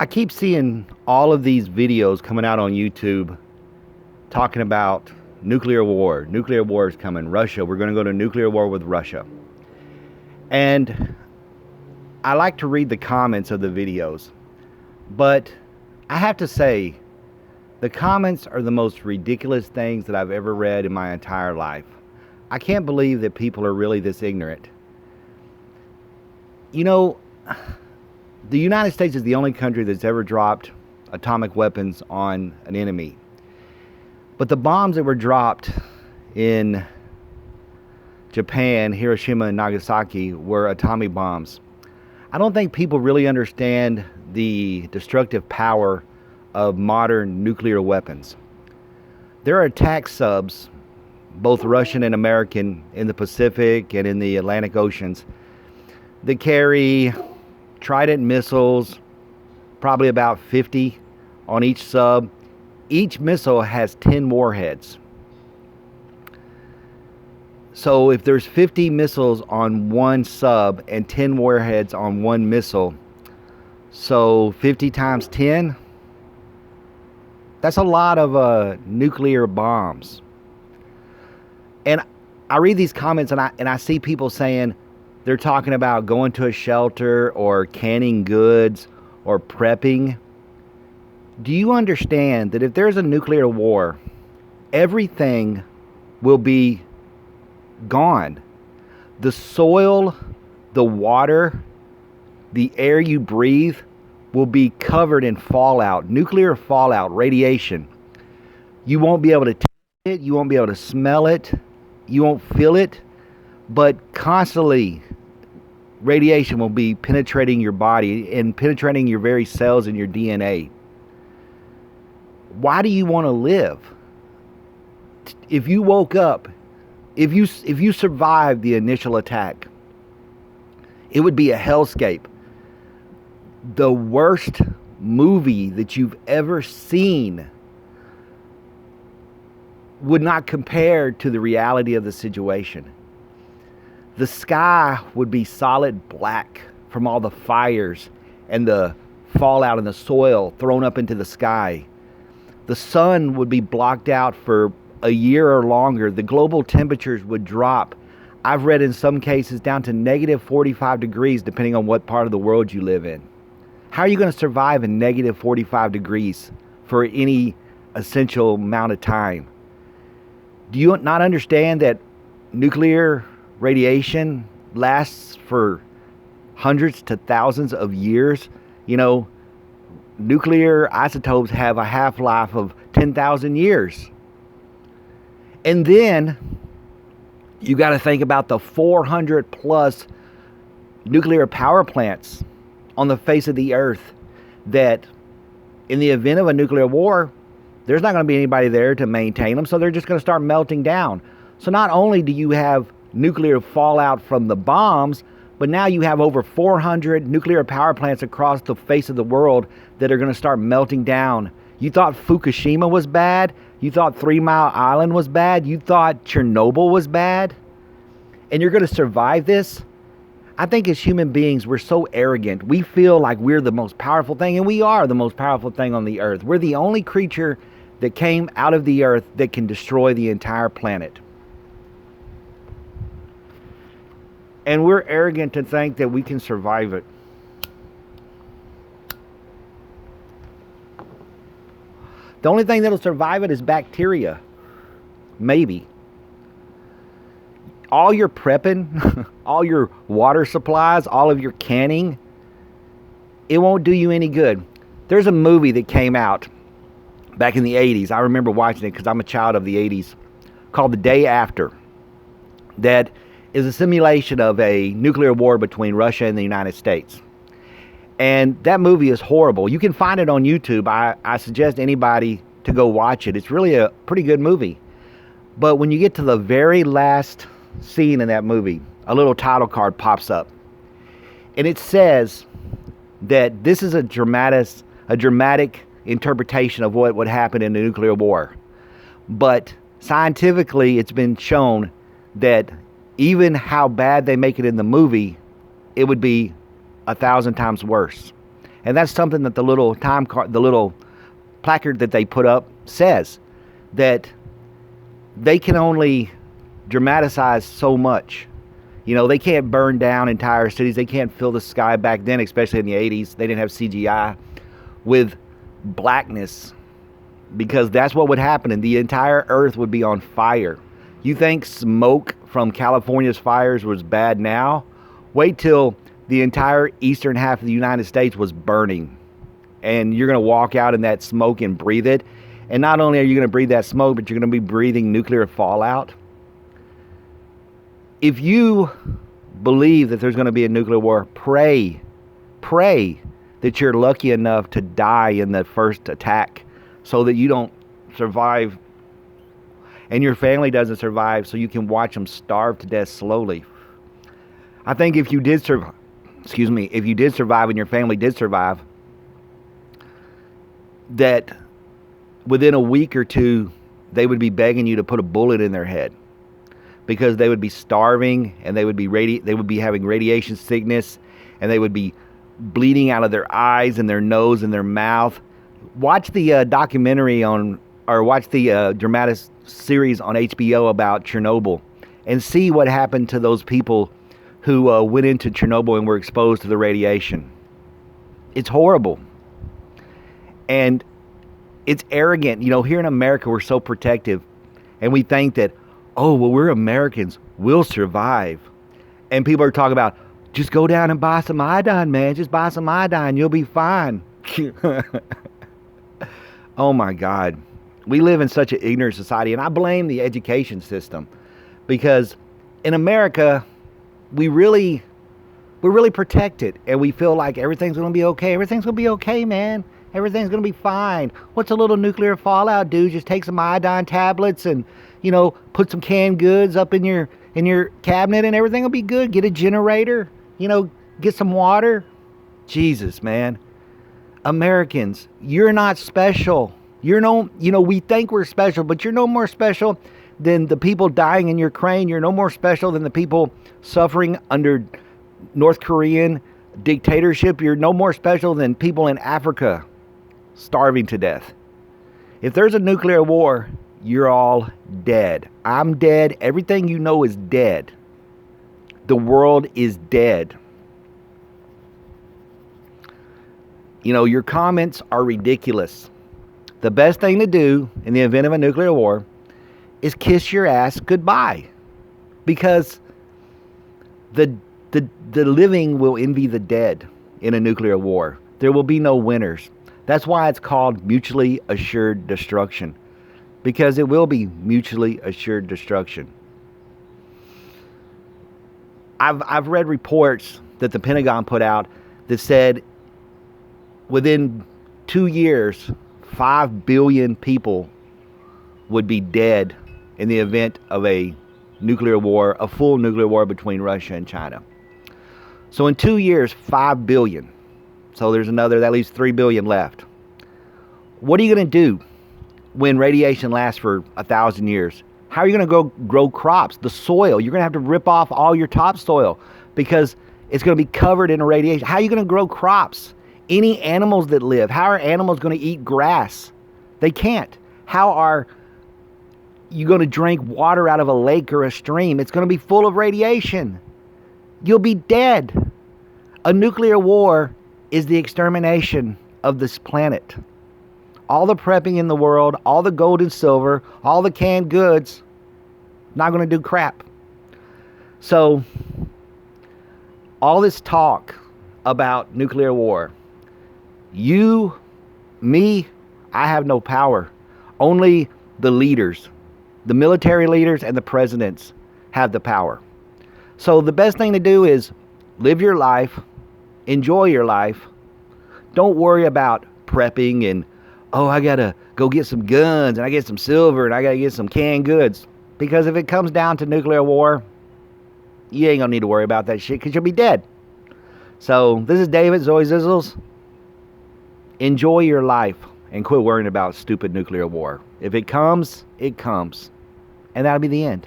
I keep seeing all of these videos coming out on YouTube talking about nuclear war. Nuclear war is coming. Russia, we're going to go to nuclear war with Russia. And I like to read the comments of the videos. But I have to say, the comments are the most ridiculous things that I've ever read in my entire life. I can't believe that people are really this ignorant. You know, the United States is the only country that's ever dropped atomic weapons on an enemy. But the bombs that were dropped in Japan, Hiroshima and Nagasaki, were atomic bombs. I don't think people really understand the destructive power of modern nuclear weapons. There are attack subs, both Russian and American, in the Pacific and in the Atlantic Oceans that carry Trident missiles, probably about 50 on each sub. Each missile has 10 warheads. So if there's 50 missiles on one sub and 10 warheads on one missile, so 50 times 10, that's a lot of nuclear bombs. And I read these comments and I see people saying they're talking about going to a shelter or canning goods or prepping. Do you understand that if there's a nuclear war, everything will be gone? The soil, the water, the air you breathe will be covered in fallout, nuclear fallout, radiation. You won't be able to taste it, you won't be able to smell it, you won't feel it, but constantly radiation will be penetrating your body and penetrating your very cells and your DNA. Why do you want to live? If you woke up, if you survived the initial attack, it would be a hellscape. The worst movie that you've ever seen would not compare to the reality of the situation. The sky would be solid black from all the fires and the fallout and the soil thrown up into the sky. The sun would be blocked out for a year or longer. The global temperatures would drop. I've read in some cases down to negative 45 degrees depending on what part of the world you live in. How are you going to survive in negative 45 degrees for any essential amount of time? Do you not understand that nuclear radiation lasts for hundreds to thousands of years? You know, nuclear isotopes have a half-life of 10,000 years. And then you got to think about the 400 plus nuclear power plants on the face of the earth that in the event of a nuclear war, there's not going to be anybody there to maintain them, so they're just going to start melting down. So not only do you have nuclear fallout from the bombs, but now you have over 400 nuclear power plants across the face of the world that are going to start melting down. You thought Fukushima was bad? You thought 3 Mile Island was bad? You thought Chernobyl was bad? And you're going to survive this? I think as human beings, we're so arrogant. We feel like we're the most powerful thing, and we are the most powerful thing on the earth. We're the only creature that came out of the earth that can destroy the entire planet. And we're arrogant to think that we can survive it. The only thing that'll survive it is bacteria. Maybe. All your prepping, all your water supplies, all of your canning, it won't do you any good. There's a movie that came out back in the 80s. I remember watching it because I'm a child of the 80s, called The Day After, that is a simulation of a nuclear war between Russia and the United States. And that movie is horrible. You can find it on YouTube. I suggest anybody to go watch it. It's really a pretty good movie. But when you get to the very last scene in that movie, a little title card pops up. And it says that this is a dramatic interpretation of what would happen in a nuclear war. But scientifically, it's been shown that even how bad they make it in the movie, it would be 1,000 times worse. And that's something that the little the little placard that they put up says, that they can only dramatize so much. You know, they can't burn down entire cities. They can't fill the sky back then, especially in the 80s. They didn't have CGI with blackness, because that's what would happen, and the entire earth would be on fire. You think smoke from California's fires was bad now? Wait till the entire eastern half of the United States was burning, and you're going to walk out in that smoke and breathe it. And not only are you going to breathe that smoke, but you're going to be breathing nuclear fallout. If you believe that there's going to be a nuclear war, pray that you're lucky enough to die in the first attack, so that you don't survive and your family doesn't survive, so you can watch them starve to death slowly. I think if you did survive, if you did survive and your family did survive, that within a week or two, they would be begging you to put a bullet in their head, because they would be starving, and they would be having radiation sickness, and they would be bleeding out of their eyes and their nose and their mouth. Watch the documentary watch the dramatic series on HBO about Chernobyl, and see what happened to those people who went into Chernobyl and were exposed to the radiation. It's horrible. And it's arrogant. You know, here in America, we're so protective, and we think that, oh, well, we're Americans, we'll survive. And people are talking about, just go down and buy some iodine, man. Just buy some iodine, you'll be fine. Oh my God. We live in such an ignorant society, and I blame the education system, because in America, we're really protected, and we feel like everything's going to be okay. Everything's going to be okay, man. Everything's going to be fine. What's a little nuclear fallout, dude? Just take some iodine tablets and, you know, put some canned goods up in your cabinet, and everything will be good. Get a generator, you know, get some water. Jesus, man. Americans, you're not special. We think we're special, but you're no more special than the people dying in Ukraine. You're no more special than the people suffering under North Korean dictatorship. You're no more special than people in Africa starving to death. If there's a nuclear war, you're all dead. I'm dead. Everything you know is dead. The world is dead. You know, your comments are ridiculous. The best thing to do in the event of a nuclear war is kiss your ass goodbye, because the living will envy the dead in a nuclear war. There will be no winners. That's why it's called mutually assured destruction, because it will be mutually assured destruction. I've read reports that the Pentagon put out that said within 2 years, 5 billion people would be dead in the event of a nuclear war, a full nuclear war between Russia and China. So in 2 years, 5 billion. So there's that leaves 3 billion left. What are you going to do when radiation lasts for 1,000 years? How are you going to go grow crops? The soil, you're going to have to rip off all your topsoil, because it's going to be covered in radiation. How are you going to grow crops? Any animals that live, how are animals going to eat grass? They can't. How are you going to drink water out of a lake or a stream? It's going to be full of radiation. You'll be dead. A nuclear war is the extermination of this planet. All the prepping in the world, all the gold and silver, all the canned goods, not going to do crap. So, all this talk about nuclear war, you, me, I have no power. Only the leaders, the military leaders and the presidents have the power. So the best thing to do is live your life, enjoy your life. Don't worry about prepping and, oh, I gotta go get some guns and I get some silver and I gotta get some canned goods. Because if it comes down to nuclear war, you ain't gonna need to worry about that shit, because you'll be dead. So this is David, Zoe Zizzles. Enjoy your life and quit worrying about stupid nuclear war. If it comes, it comes. And that'll be the end.